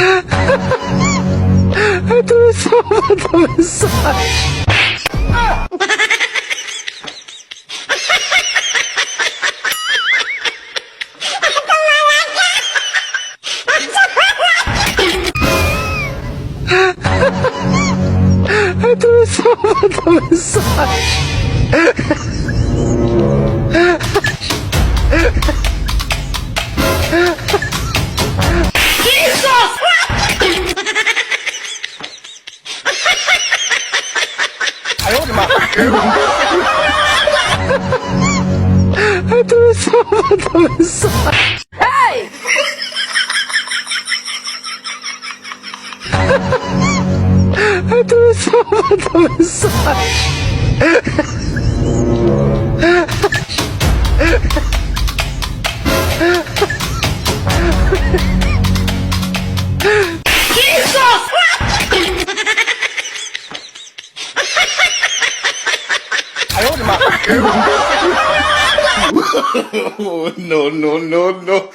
Du bist so verdammt. Du bist so verdammt. Du bist so verdammt. Hey! Du bist so verdammt. Oh, no, no, no, no.